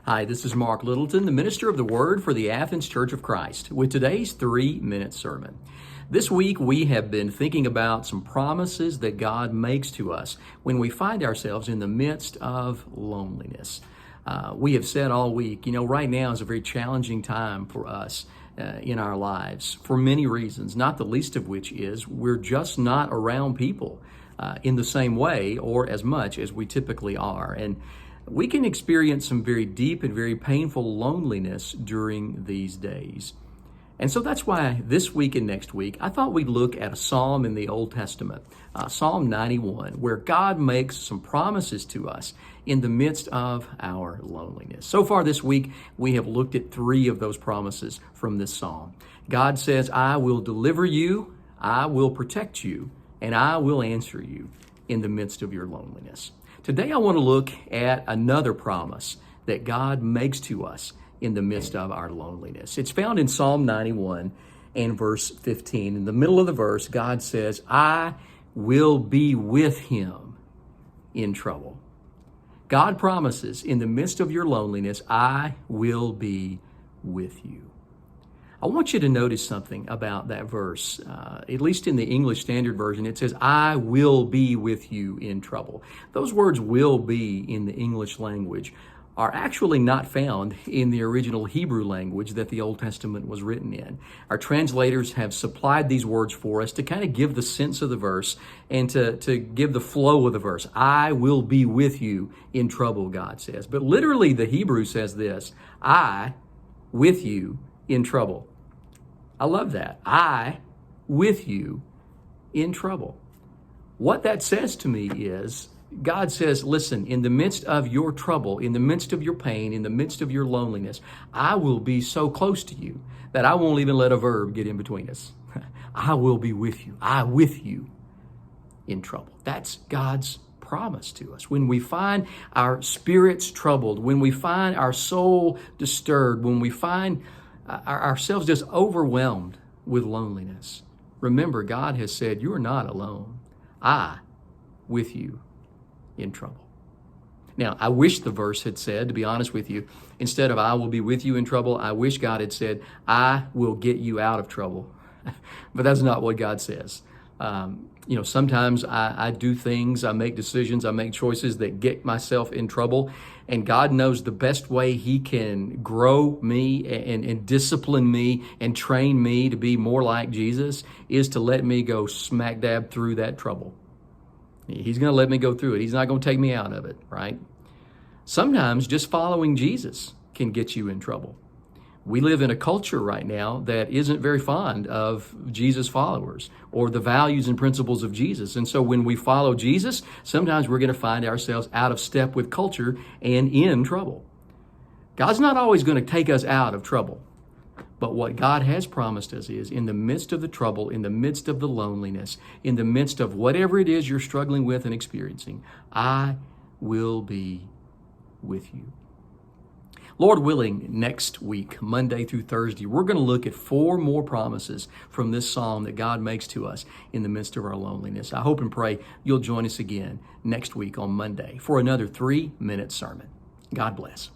Hi, this is Mark Littleton, the minister of the Word for the Athens Church of Christ, with today's 3-minute sermon. This week, we have been thinking about some promises that God makes to us when we find ourselves in the midst of loneliness. We have said all week, right now is a very challenging time for us in our lives for many reasons, not the least of which is we're just not around people in the same way or as much as we typically are. And we can experience some very deep and very painful loneliness during these days. And so that's why this week and next week, I thought we'd look at a psalm in the Old Testament, Psalm 91, where God makes some promises to us in the midst of our loneliness. So far this week, we have looked at 3 of those promises from this psalm. God says, I will deliver you, I will protect you, and I will answer you in the midst of your loneliness. Today, I want to look at another promise that God makes to us in the midst of our loneliness. It's found in Psalm 91 and verse 15. In the middle of the verse, God says, I will be with him in trouble. God promises in the midst of your loneliness, I will be with you. I want you to notice something about that verse. At least in the English Standard Version, it says, I will be with you in trouble. Those words will be in the English language are actually not found in the original Hebrew language that the Old Testament was written in. Our translators have supplied these words for us to kind of give the sense of the verse and to give the flow of the verse. I will be with you in trouble, God says. But literally the Hebrew says this, I with you in trouble. I love that. I with you in trouble. What that says to me is God says, listen, in the midst of your trouble, in the midst of your pain, in the midst of your loneliness, I will be so close to you that I won't even let a verb get in between us. I will be with you. I with you in trouble. That's God's promise to us. When we find our spirits troubled, when we find our soul disturbed, when we find ourselves just overwhelmed with loneliness, remember God has said, you're not alone. I with you in trouble. Now, I wish the verse had said, to be honest with you, instead of I will be with you in trouble, I wish God had said, I will get you out of trouble. But that's not what God says. Sometimes I do things, I make decisions, I make choices that get myself in trouble. And God knows the best way he can grow me and discipline me and train me to be more like Jesus is to let me go smack dab through that trouble. He's going to let me go through it. He's not going to take me out of it, right? Sometimes just following Jesus can get you in trouble. We live in a culture right now that isn't very fond of Jesus followers or the values and principles of Jesus. And so when we follow Jesus, sometimes we're going to find ourselves out of step with culture and in trouble. God's not always going to take us out of trouble. But what God has promised us is in the midst of the trouble, in the midst of the loneliness, in the midst of whatever it is you're struggling with and experiencing, I will be with you. Lord willing, next week, Monday through Thursday, we're going to look at 4 more promises from this psalm that God makes to us in the midst of our loneliness. I hope and pray you'll join us again next week on Monday for another 3-minute sermon. God bless.